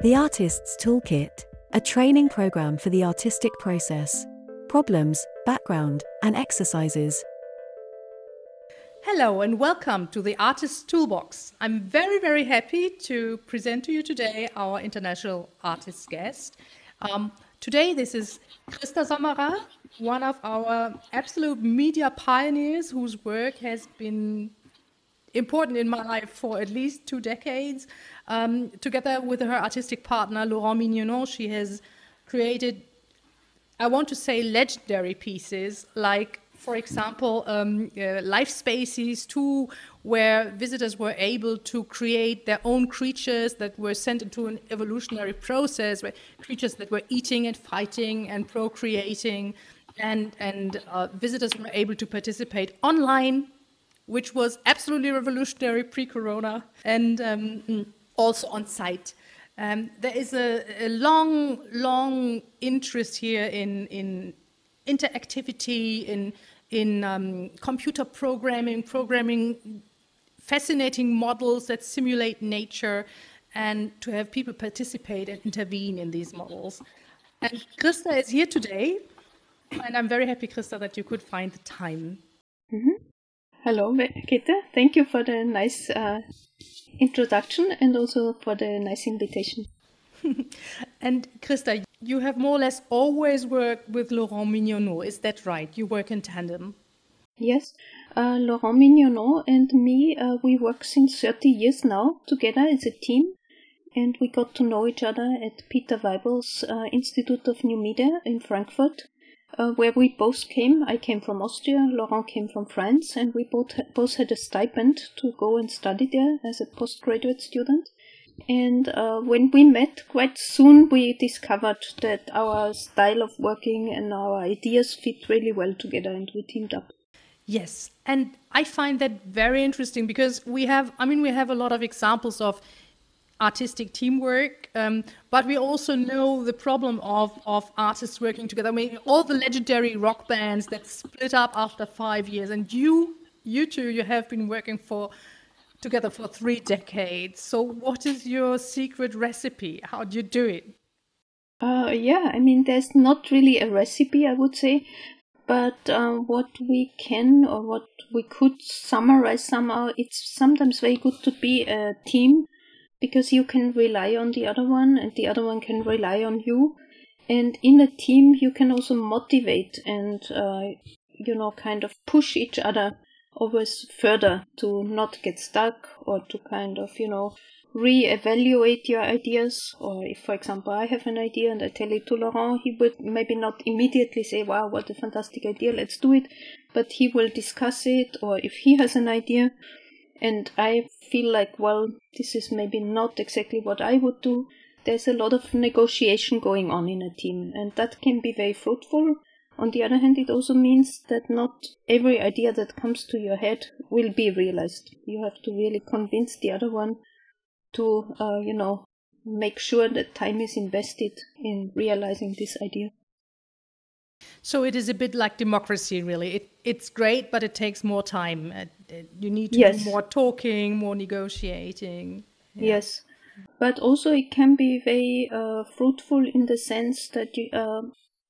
The Artist's Toolkit, a training program for the artistic process, problems, background, and exercises. Hello and welcome to the Artist's Toolbox. I'm very, very happy to present to you today our international artist guest. Today this is Christa Sommerer, one of our absolute media pioneers whose work has been important in my life for at least 2 decades. Together with her artistic partner, Laurent Mignonneau, she has created, I want to say, legendary pieces like, for example, life spaces too, where visitors were able to create their own creatures that were sent into an evolutionary process, where creatures that were eating and fighting and procreating, and visitors were able to participate online, which was absolutely revolutionary pre-corona, and also on site. There is a long interest here in interactivity, in computer programming fascinating models that simulate nature, and to have people participate and intervene in these models. And Christa is here today, and I'm very happy, Christa, that you could find the time. Mm-hmm. Hello, Kaethe. Thank you for the nice introduction and also for the nice invitation. And Christa, you have more or less always worked with Laurent Mignonneau, is that right? You work in tandem? Yes, Laurent Mignonneau and me, we work since 30 years now together as a team, and we got to know each other at Peter Weibel's Institute of New Media in Frankfurt, where we both came. I came from Austria, Laurent came from France, and we both had a stipend to go and study there as a postgraduate student. And when we met, quite soon we discovered that our style of working and our ideas fit really well together, and we teamed up. Yes, and I find that very interesting because we have a lot of examples of artistic teamwork, but we also know the problem of artists working together. I mean, all the legendary rock bands that split up after 5 years, and you two, you have been working together for 3 decades. So what is your secret recipe? How do you do it? Yeah, I mean, there's not really a recipe, I would say, but what we can or what we could summarize somehow, it's sometimes very good to be a team, because you can rely on the other one and the other one can rely on you. And in a team, you can also motivate and, kind of push each other always further to not get stuck, or to kind of, re-evaluate your ideas. Or if, for example, I have an idea and I tell it to Laurent, he would maybe not immediately say, wow, what a fantastic idea, let's do it. But he will discuss it, or if he has an idea and I feel like, well, this is maybe not exactly what I would do, there's a lot of negotiation going on in a team, and that can be very fruitful. On the other hand, it also means that not every idea that comes to your head will be realized. You have to really convince the other one to, make sure that time is invested in realizing this idea. So it is a bit like democracy, really. It's great, but it takes more time. You need to do more talking, more negotiating. Yeah. Yes, but also it can be very fruitful in the sense that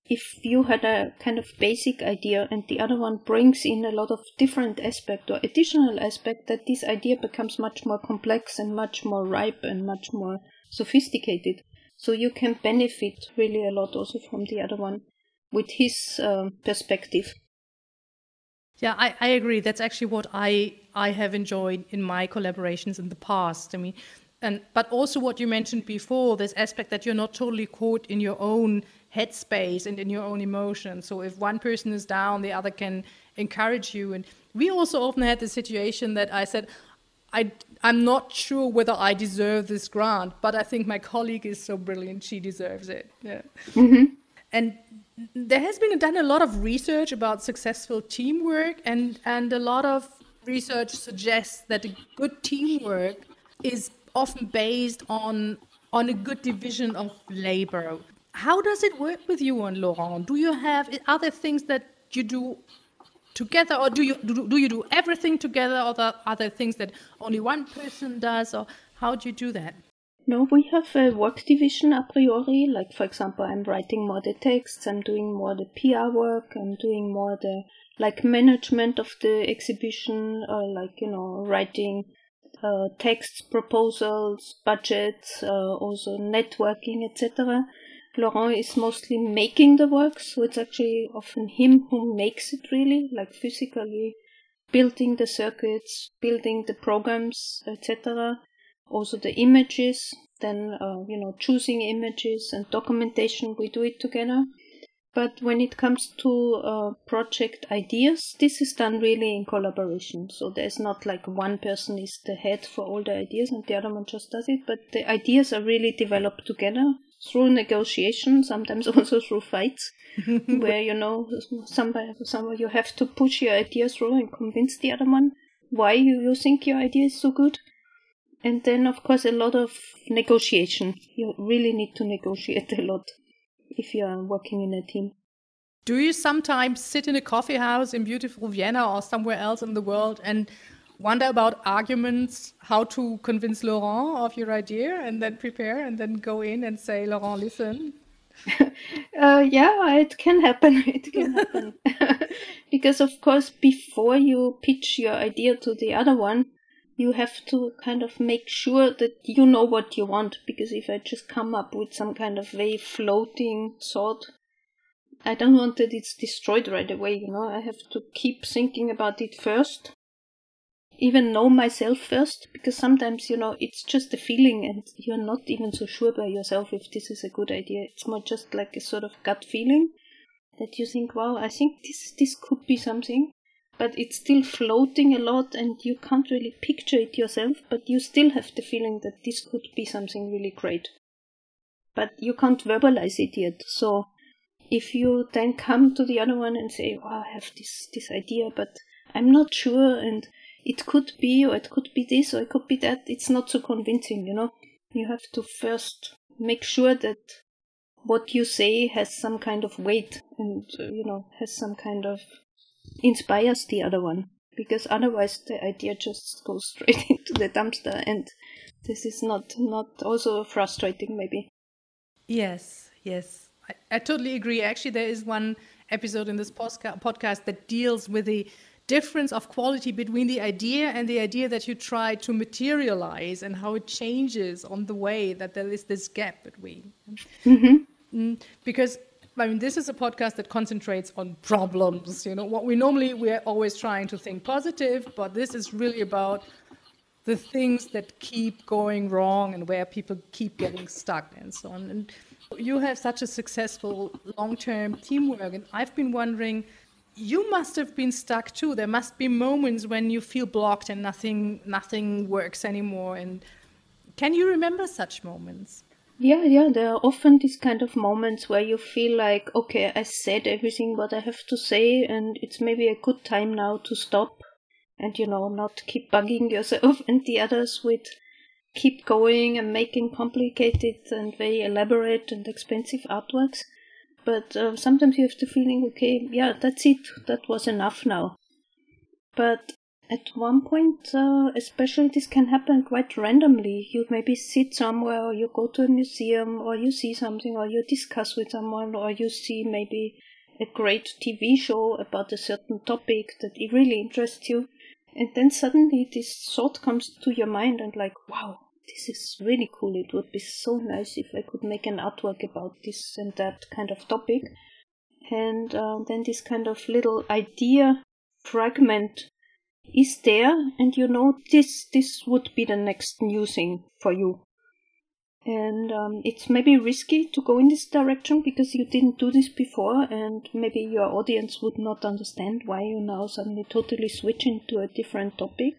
if you had a kind of basic idea and the other one brings in a lot of different aspect or additional aspect, that this idea becomes much more complex and much more ripe and much more sophisticated. So you can benefit really a lot also from the other one with his perspective. Yeah, I agree. That's actually what I have enjoyed in my collaborations in the past. I mean, but also what you mentioned before, this aspect that you're not totally caught in your own headspace and in your own emotions. So if one person is down, the other can encourage you. And we also often had the situation that I said, I'm not sure whether I deserve this grant, but I think my colleague is so brilliant, she deserves it. Yeah. Mm-hmm. And there has been done a lot of research about successful teamwork, and a lot of research suggests that a good teamwork is often based on a good division of labor. How does it work with you and Laurent? Do you have other things that you do together, or do you do everything together, or are there things that only one person does, or how do you do that? No, we have a work division a priori. Like, for example, I'm writing more the texts, I'm doing more the PR work, I'm doing more the management of the exhibition, writing texts, proposals, budgets, also networking, etc. Laurent is mostly making the work, so it's actually often him who makes it really, like physically building the circuits, building the programs, etc. Also the images, then choosing images and documentation, we do it together. But when it comes to project ideas, this is done really in collaboration. So there's not like one person is the head for all the ideas and the other one just does it, but the ideas are really developed together through negotiation, sometimes also through fights, where, somewhere you have to push your idea through and convince the other one why you think your idea is so good. And then, of course, a lot of negotiation. You really need to negotiate a lot if you are working in a team. Do you sometimes sit in a coffee house in beautiful Vienna or somewhere else in the world and wonder about arguments, how to convince Laurent of your idea, and then prepare and then go in and say, Laurent, listen? Yeah, it can happen. It can happen. Because, of course, before you pitch your idea to the other one, you have to kind of make sure that you know what you want. Because if I just come up with some kind of very floating thought, I don't want that it's destroyed right away, I have to keep thinking about it first. Even know myself first, because sometimes, it's just a feeling and you're not even so sure by yourself if this is a good idea. It's more just like a sort of gut feeling that you think, wow, I think this could be something, but it's still floating a lot and you can't really picture it yourself, but you still have the feeling that this could be something really great. But you can't verbalize it yet. So if you then come to the other one and say, wow, I have this idea, but I'm not sure, and it could be, or it could be this, or it could be that, it's not so convincing, You have to first make sure that what you say has some kind of weight and, has some kind of inspires the other one. Because otherwise the idea just goes straight into the dumpster, and this is not also frustrating maybe. Yes. I totally agree. Actually, there is one episode in this podcast that deals with the difference of quality between the idea and the idea that you try to materialize, and how it changes on the way, that there is this gap between. Because, this is a podcast that concentrates on problems. We're always trying to think positive, but this is really about the things that keep going wrong and where people keep getting stuck and so on. And you have such a successful long-term teamwork, and I've been wondering, you must have been stuck too. There must be moments when you feel blocked and nothing works anymore. And can you remember such moments? Yeah, there are often these kind of moments where you feel like, okay, I said everything what I have to say, and it's maybe a good time now to stop and, not keep bugging yourself and the others with keep going and making complicated and very elaborate and expensive artworks. But sometimes you have the feeling, okay, yeah, that's it. That was enough now. But at one point, especially this can happen quite randomly. You maybe sit somewhere, or you go to a museum, or you see something, or you discuss with someone, or you see maybe a great TV show about a certain topic that it really interests you. And then suddenly this thought comes to your mind and like, wow, this is really cool. It would be so nice if I could make an artwork about this and that kind of topic. And then this kind of little idea fragment is there, and this would be the next new thing for you. And it's maybe risky to go in this direction because you didn't do this before, and maybe your audience would not understand why you now suddenly totally switch into a different topic.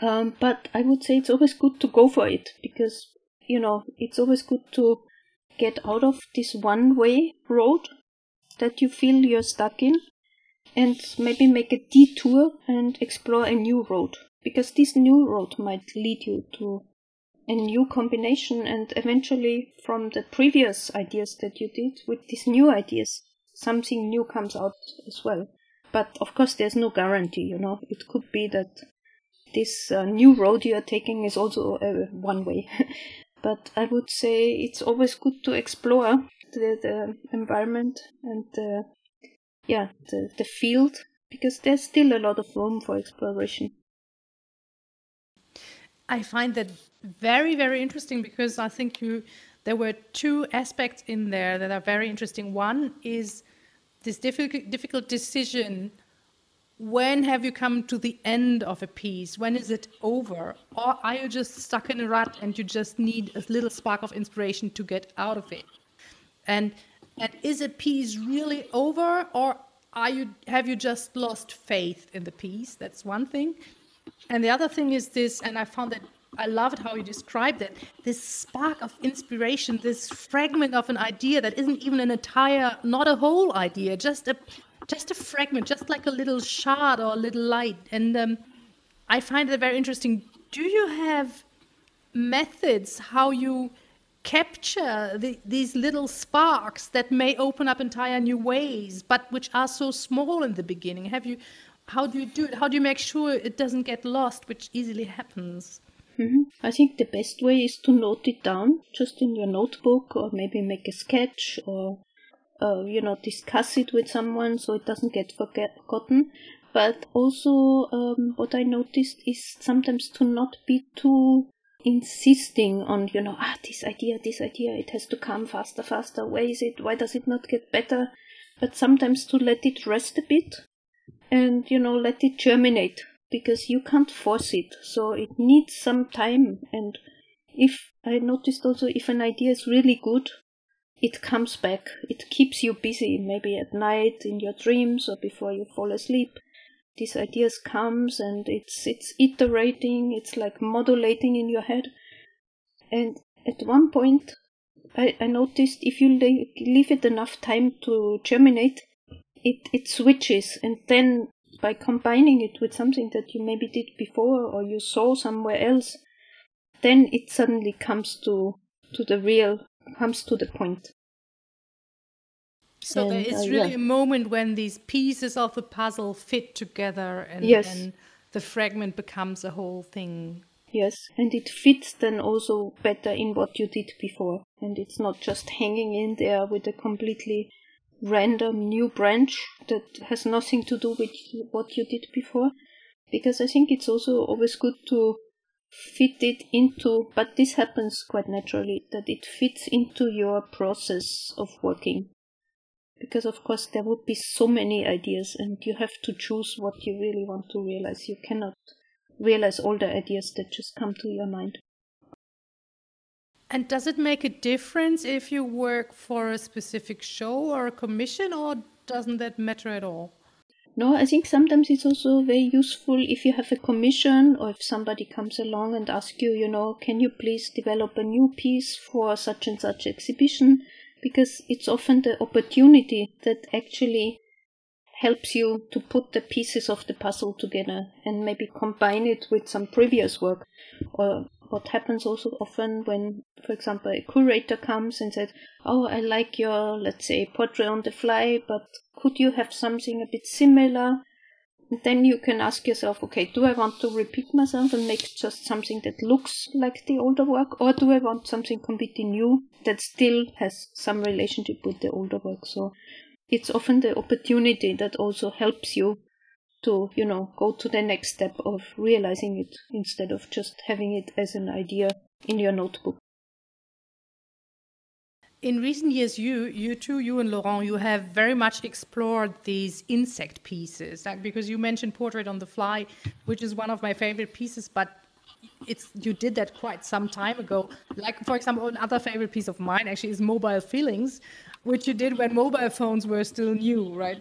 But I would say it's always good to go for it, because, it's always good to get out of this one-way road that you feel you're stuck in, and maybe make a detour and explore a new road, because this new road might lead you to a new combination, and eventually from the previous ideas that you did with these new ideas, something new comes out as well. But of course there's no guarantee, It could be that this new road you are taking is also one way. But I would say it's always good to explore the environment and the field, because there's still a lot of room for exploration. I find that very, very interesting, because I think there were two aspects in there that are very interesting. One is this difficult decision. When have you come to the end of a piece? When is it over? Or are you just stuck in a rut and you just need a little spark of inspiration to get out of it? And is a piece really over, or have you just lost faith in the piece? That's one thing. And the other thing is this, and I found that I loved how you described it, this spark of inspiration, this fragment of an idea that isn't even an entire, not a whole idea, just a fragment, just like a little shard or a little light. And I find that very interesting. Do you have methods how you capture these little sparks that may open up entire new ways, but which are so small in the beginning? How do you do it? How do you make sure it doesn't get lost, which easily happens? Mm-hmm. I think the best way is to note it down just in your notebook, or maybe make a sketch, or discuss it with someone so it doesn't get forgotten. But also what I noticed is sometimes to not be too insisting on, this idea, it has to come faster, why does it not get better? But sometimes to let it rest a bit and, let it germinate, because you can't force it. So it needs some time. And I noticed also, if an idea is really good, it comes back. It keeps you busy, maybe at night in your dreams or before you fall asleep. These ideas comes and it's iterating, it's like modulating in your head. And at one point, I noticed if you leave it enough time to germinate, it switches, and then by combining it with something that you maybe did before or you saw somewhere else, then it suddenly comes to the point. So there is really a moment when these pieces of the puzzle fit together and yes. then the fragment becomes a whole thing. Yes, and it fits then also better in what you did before. And it's not just hanging in there with a completely random new branch that has nothing to do with what you did before. Because I think it's also always good to fit it into, but this happens quite naturally, that it fits into your process of working. Because of course there would be so many ideas and you have to choose what you really want to realize. You cannot realize all the ideas that just come to your mind. And does it make a difference if you work for a specific show or a commission, or doesn't that matter at all? No, I think sometimes it's also very useful if you have a commission, or if somebody comes along and asks you, can you please develop a new piece for such and such exhibition? Because it's often the opportunity that actually helps you to put the pieces of the puzzle together and maybe combine it with some previous work. Or what happens also often when, for example, a curator comes and says, oh, I like your, let's say, portrait on the fly, but could you have something a bit similar? And then you can ask yourself, okay, do I want to repeat myself and make just something that looks like the older work, or do I want something completely new that still has some relationship with the older work? So it's often the opportunity that also helps you to, go to the next step of realizing it instead of just having it as an idea in your notebook. In recent years, you and Laurent, you have very much explored these insect pieces, because you mentioned Portrait on the Fly, which is one of my favorite pieces, but you did that quite some time ago. Like, for example, another favorite piece of mine actually is Mobile Feelings, which you did when mobile phones were still new, right?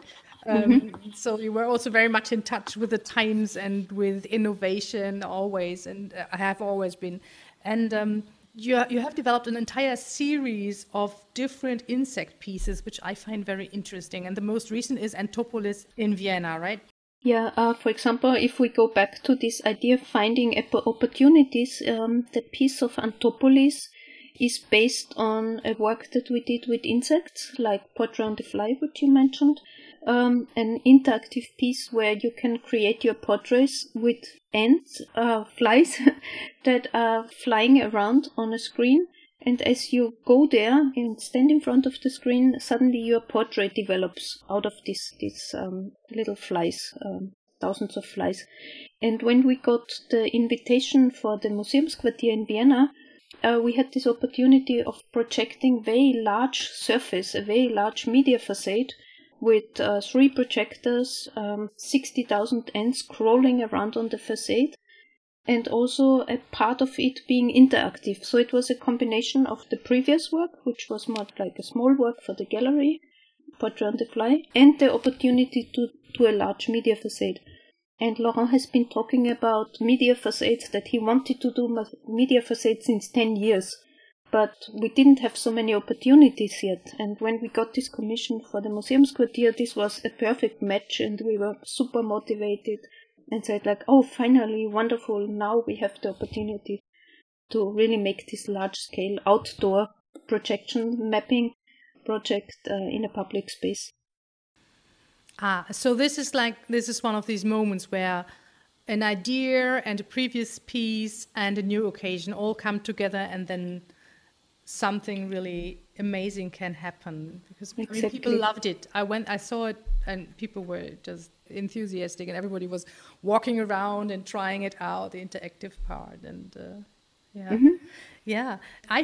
So you were also very much in touch with the times and with innovation always, and I have always been. And you have developed an entire series of different insect pieces, which I find very interesting. And the most recent is Antopolis in Vienna, right? Yeah, for example, if we go back to this idea of finding opportunities, the piece of Antopolis is based on a work that we did with insects, like Portrait on the Fly, which you mentioned. an interactive piece where you can create your portraits with ants, flies that are flying around on a screen. And as you go there and stand in front of the screen, suddenly your portrait develops out of these little flies, thousands of flies. And when we got the invitation for the Museumsquartier in Vienna, we had this opportunity of projecting very large surface, a very large media facade with 3 projectors, 60,000 ants crawling around on the facade, and also a part of it being interactive. So it was a combination of the previous work, which was more like a small work for the gallery, Portrait on the Fly, and the opportunity to do a large media facade. And Laurent has been talking about media facades, that he wanted to do media facades since 10 years. But we didn't have so many opportunities yet. And when we got this commission for the Museumsquartier, this was a perfect match, and we were super motivated and said like, oh, finally, wonderful, now we have the opportunity to really make this large-scale outdoor projection mapping project in a public space. So this is one of these moments where an idea and a previous piece and a new occasion all come together, and then something really amazing can happen, because Exactly. I mean, people loved it. I saw it, and people were just enthusiastic, and everybody was walking around and trying it out, the interactive part, and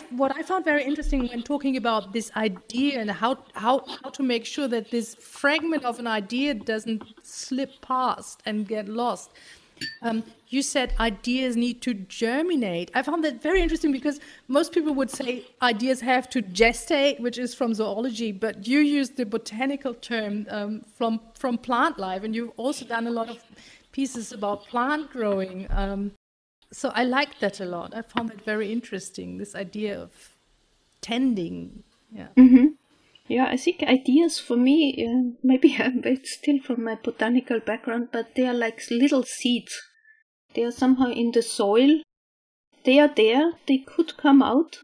what I found very interesting when talking about this idea and how to make sure that this fragment of an idea doesn't slip past and get lost. You said ideas need to germinate. I found that very interesting, because most people would say ideas have to gestate, which is from zoology, but you use the botanical term from plant life, and you've also done a lot of pieces about plant growing. So I like that a lot. I found it very interesting, this idea of tending. Yeah. Mm-hmm. Yeah, I think ideas for me, maybe it's still from my botanical background, but they are like little seeds. They are somehow in the soil. They are there, they could come out,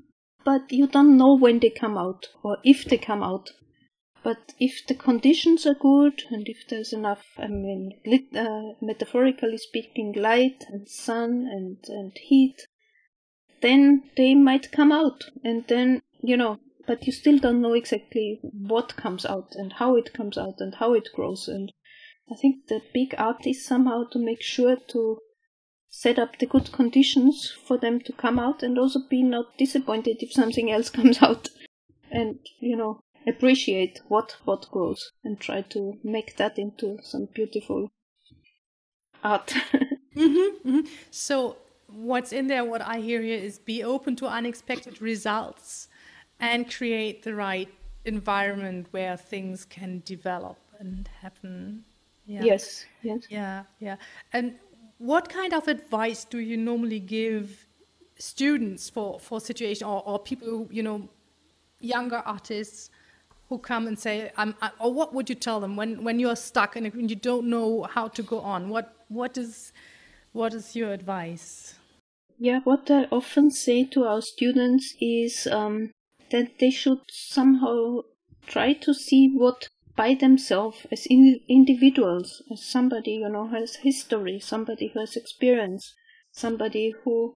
but you don't know when they come out or if they come out. But if the conditions are good, and if there's enough, metaphorically speaking, light and sun and heat, then they might come out. And then, but you still don't know exactly what comes out and how it comes out and how it grows. And I think the big art is somehow to make sure to set up the good conditions for them to come out, and also be not disappointed if something else comes out. And, appreciate what grows and try to make that into some beautiful art. So what's in there, what I hear here, is be open to unexpected results and create the right environment where things can develop and happen. Yeah. Yes. Yeah. And what kind of advice do you normally give students for situation or people who, younger artists who come and say, or what would you tell them when you're stuck and when you don't know how to go on? What is your advice? Yeah, what I often say to our students is that they should somehow try to see what by themselves, as individuals, as somebody, who has history, somebody who has experience, somebody who,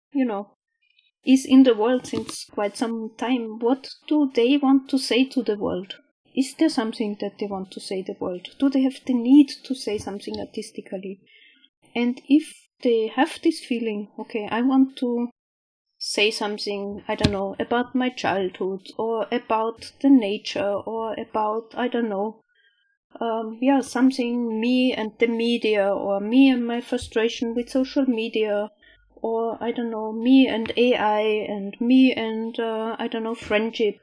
is in the world since quite some time. What do they want to say to the world? Is there something that they want to say to the world? Do they have the need to say something artistically? And if they have this feeling, okay, I want to say something, I don't know, about my childhood, or about the nature, or about, I don't know, something, me and the media, or me and my frustration with social media, or, I don't know, me and AI, and me and, friendship,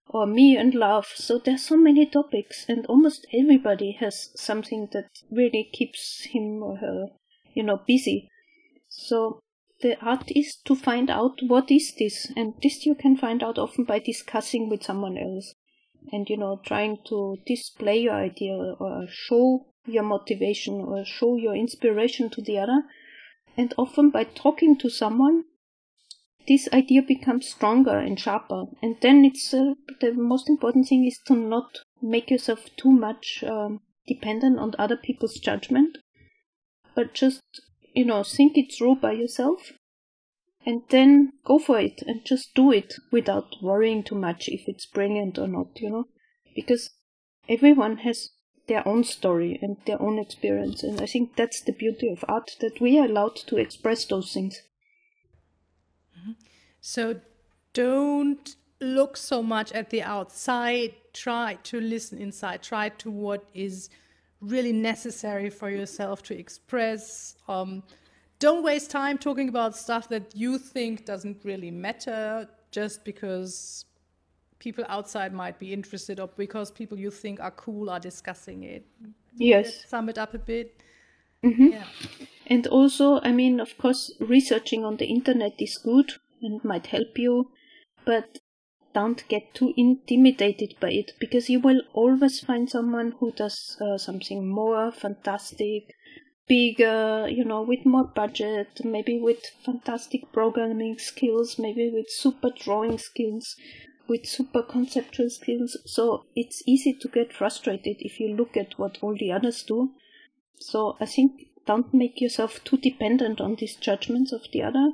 or me and love. So there's so many topics, and almost everybody has something that really keeps him or her, busy. So the art is to find out what is this, and this you can find out often by discussing with someone else, and, trying to display your idea, or show your motivation, or show your inspiration to the other. And often by talking to someone, this idea becomes stronger and sharper. And then it's the most important thing is to not make yourself too much dependent on other people's judgment, but just, think it through by yourself and then go for it and just do it without worrying too much if it's brilliant or not, because everyone has their own story and their own experience. And I think that's the beauty of art, that we are allowed to express those things. So don't look so much at the outside. Try to listen inside. Try to what is really necessary for yourself to express. Don't waste time talking about stuff that you think doesn't really matter just because people outside might be interested or because people you think are cool are discussing it. Yes. Let's sum it up a bit. Mm-hmm. Yeah. And also, of course, researching on the internet is good and might help you, but don't get too intimidated by it, because you will always find someone who does something more fantastic, bigger, with more budget, maybe with fantastic programming skills, maybe with super drawing skills, with super conceptual skills. So it's easy to get frustrated if you look at what all the others do. So I think don't make yourself too dependent on these judgments of the other.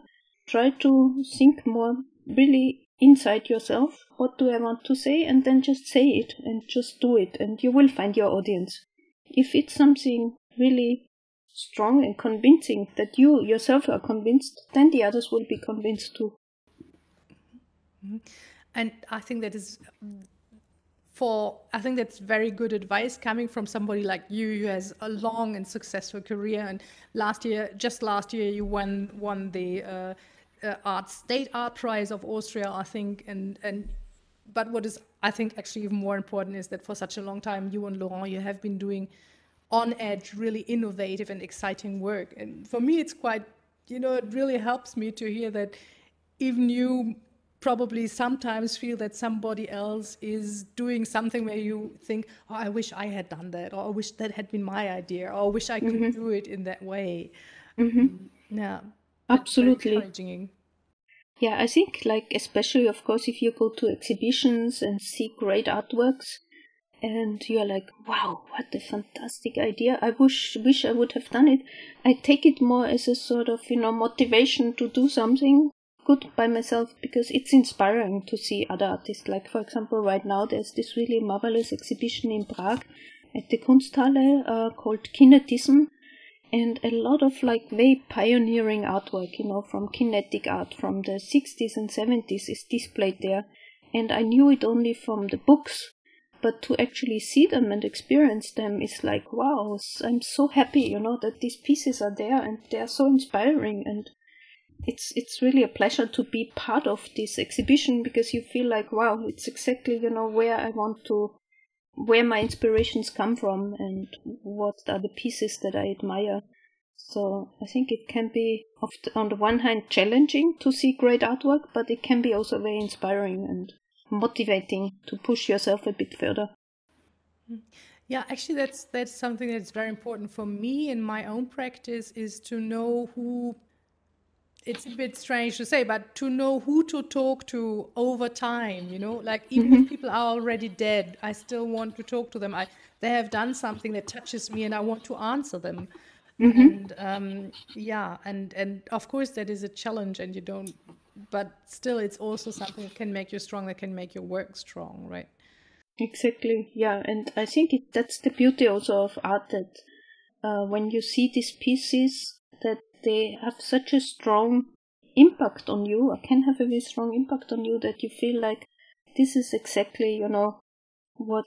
Try to think more really inside yourself. What do I want to say? And then just say it and just do it, and you will find your audience. If it's something really strong and convincing that you yourself are convinced, then the others will be convinced too. Mm-hmm. And I think that is that's very good advice coming from somebody like you who has a long and successful career. And last year you won the State Art Prize of Austria, I think. But what is, I think, actually even more important is that for such a long time, you and Laurent, you have been doing on edge, really innovative and exciting work. And for me, it's quite, it really helps me to hear that even you probably sometimes feel that somebody else is doing something where you think, oh, I wish I had done that, or I wish that had been my idea, or I wish I could do it in that way. Yeah, absolutely. Encouraging. Yeah, I think, especially, of course, if you go to exhibitions and see great artworks, and you're like, wow, what a fantastic idea. I wish I would have done it. I take it more as a sort of, motivation to do something good by myself, because it's inspiring to see other artists. Like, for example, right now there's this really marvelous exhibition in Prague at the Kunsthalle called Kinetism, and a lot of very pioneering artwork, from kinetic art from the 60s and 70s is displayed there. And I knew it only from the books, but to actually see them and experience them is like, wow, I'm so happy, that these pieces are there and they're so inspiring. And it's really a pleasure to be part of this exhibition, because you feel like, wow, it's exactly, where my inspirations come from and what are the pieces that I admire. So I think it can be, on the one hand, challenging to see great artwork, but it can be also very inspiring and motivating to push yourself a bit further. Yeah, actually, that's something that's very important for me in my own practice, is to know who. It's a bit strange to say, but to know who to talk to over time, even if people are already dead, I still want to talk to them. They have done something that touches me and I want to answer them. And and of course that is a challenge, and but still it's also something that can make you strong, that can make your work strong, right? Exactly, yeah. And I think that's the beauty also of art, that when you see these pieces, that they have such a strong impact on you, or can have a very strong impact on you, that you feel like this is exactly, what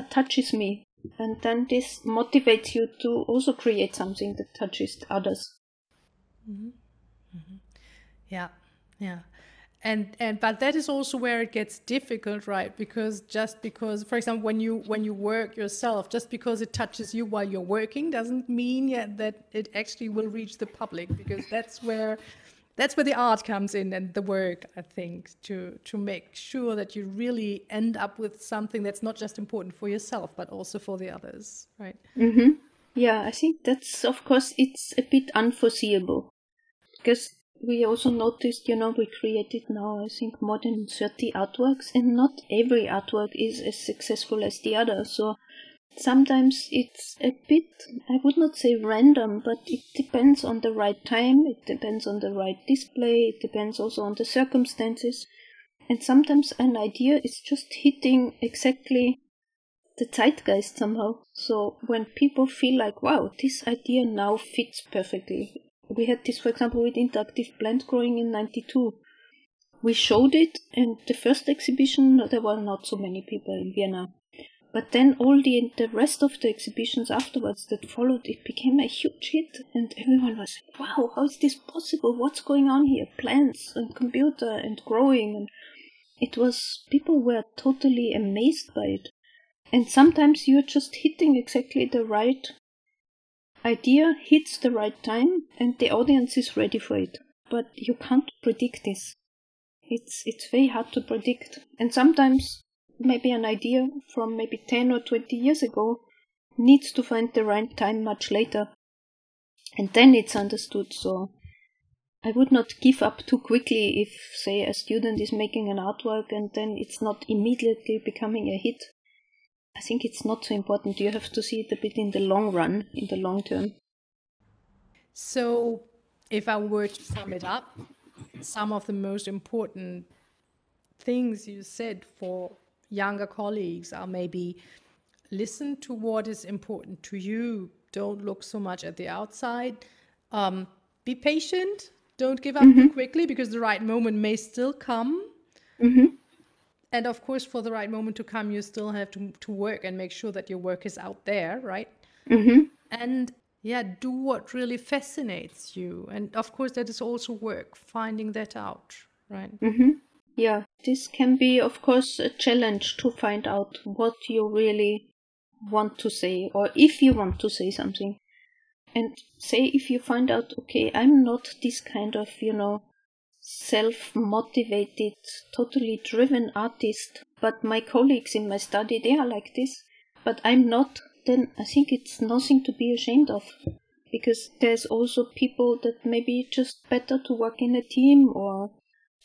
touches me. And then this motivates you to also create something that touches others. Yeah. But that is also where it gets difficult, right? Because for example, when you work yourself, just because it touches you while you're working doesn't mean that it actually will reach the public, because that's where the art comes in, and the work, I think, to make sure that you really end up with something that's not just important for yourself, but also for the others, right? Yeah, I think that's, of course, it's a bit unforeseeable, because we also noticed, we created now, I think, more than 30 artworks, and not every artwork is as successful as the other. So sometimes it's a bit, I would not say random, but it depends on the right time, it depends on the right display, it depends also on the circumstances. And sometimes an idea is just hitting exactly the zeitgeist somehow. So when people feel like, wow, this idea now fits perfectly. We had this, for example, with interactive plant growing in 92. We showed it, and the first exhibition, there were not so many people in Vienna. But then all the rest of the exhibitions afterwards that followed, it became a huge hit. And everyone was like, wow, how is this possible? What's going on here? Plants and computer and growing. And it was, people were totally amazed by it. And sometimes you're just hitting exactly the right idea, hits the right time, and the audience is ready for it. But you can't predict this. It's very hard to predict. And sometimes maybe an idea from maybe 10 or 20 years ago needs to find the right time much later. And then it's understood. So I would not give up too quickly if, say, a student is making an artwork and then it's not immediately becoming a hit. I think it's not so important. You have to see it a bit in the long run, in the long term. So if I were to sum it up, some of the most important things you said for younger colleagues are maybe listen to what is important to you. Don't look so much at the outside. Be patient. Don't give up too quickly, because the right moment may still come. And of course, for the right moment to come, you still have to work and make sure that your work is out there, right? And yeah, do what really fascinates you. And of course, that is also work, finding that out, right? Yeah, this can be, of course, a challenge to find out what you really want to say, or if you want to say something. And say if you find out, okay, I'm not this kind of, self-motivated, totally driven artist, but my colleagues in my study, they are like this, but I'm not, then I think it's nothing to be ashamed of. Because there's also people that maybe just better to work in a team or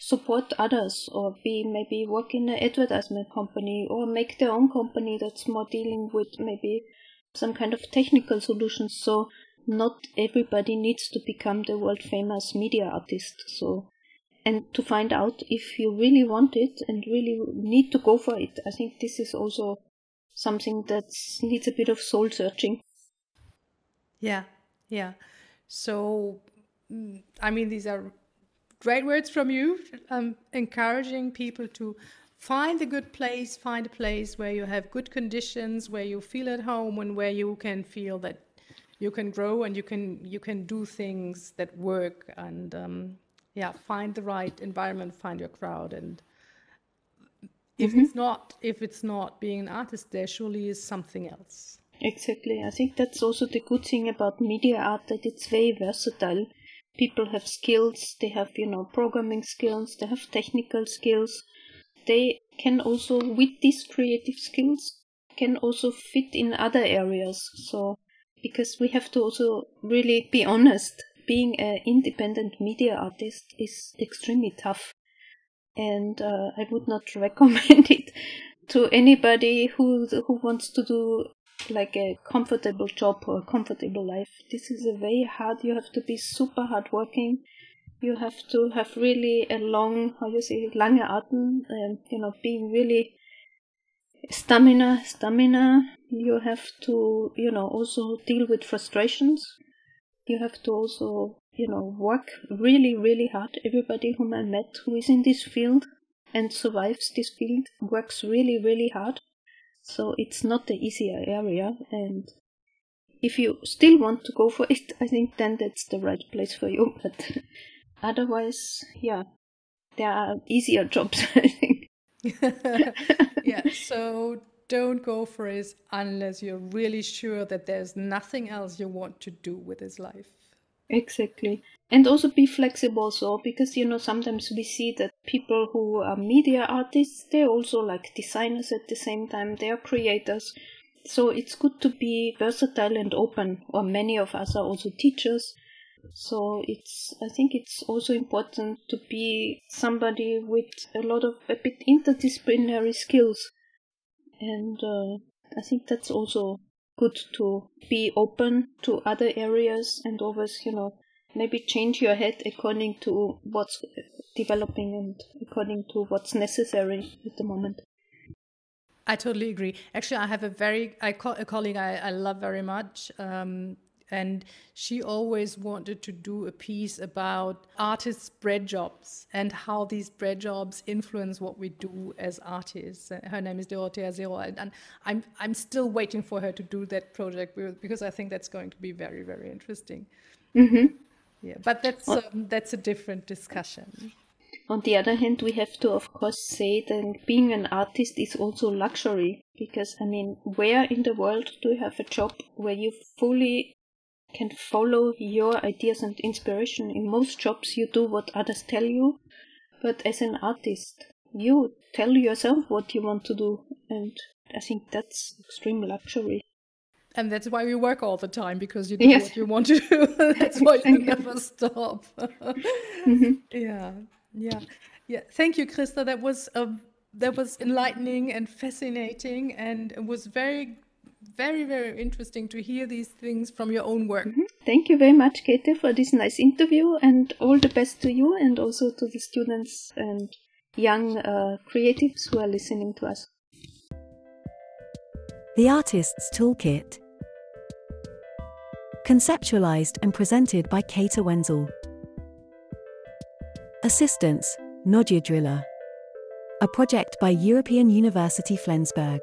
support others, or maybe work in an advertisement company, or make their own company that's more dealing with maybe some kind of technical solutions. So not everybody needs to become the world famous media artist. So, and to find out if you really want it and really need to go for it, I think this is also something that needs a bit of soul searching. Yeah. So, I mean, these are great words from you, encouraging people to find a good place, find a place where you have good conditions, where you feel at home, and where you can feel that you can grow and you can do things that work, and find the right environment, find your crowd. And if it's not being an artist, there surely is something else. Exactly. I think that's also the good thing about media art, that it's very versatile. People have skills, they have, programming skills, they have technical skills. They can also, with these creative skills, can also fit in other areas. So, because we have to also really be honest, being an independent media artist is extremely tough. And I would not recommend it to anybody who wants to do like a comfortable job or a comfortable life. This is a very hard, you have to be super hardworking. You have to have really a lange Atem, being really stamina. You have to, also deal with frustrations. You have to also, work really, really hard. Everybody whom I met who is in this field and survives this field works really, really hard. So it's not the easier area, and if you still want to go for it, I think then that's the right place for you. But otherwise, there are easier jobs, I think. Yeah, so don't go for it unless you're really sure that there's nothing else you want to do with this life. Exactly. And also be flexible, so because sometimes we see that people who are media artists, they're also like designers at the same time, they are creators. So it's good to be versatile and open, or many of us are also teachers. So I think it's also important to be somebody with a bit interdisciplinary skills. And I think that's also good to be open to other areas and always, maybe change your head according to what's developing and according to what's necessary at the moment. I totally agree. Actually, I have a colleague I love very much, and she always wanted to do a piece about artists' bread jobs and how these bread jobs influence what we do as artists. Her name is Dorothea Zero, and I'm still waiting for her to do that project because I think that's going to be very, very interesting. Mm-hmm. Yeah, but that's a different discussion. On the other hand, we have to, of course, say that being an artist is also luxury, because, where in the world do you have a job where you fully can follow your ideas and inspiration? In most jobs, you do what others tell you, but as an artist, you tell yourself what you want to do, and I think that's extreme luxury. And that's why you work all the time, because you do what you want to do. That's why you never stop. Mm-hmm. Yeah. Thank you, Christa. That was enlightening and fascinating, and it was very, very, very interesting to hear these things from your own work. Mm-hmm. Thank you very much, Kaethe, for this nice interview, and all the best to you and also to the students and young creatives who are listening to us. The Artist's Toolkit. Conceptualized and presented by Kaethe Wenzel. Assistance, Nadia Driller. A project by European University Flensburg.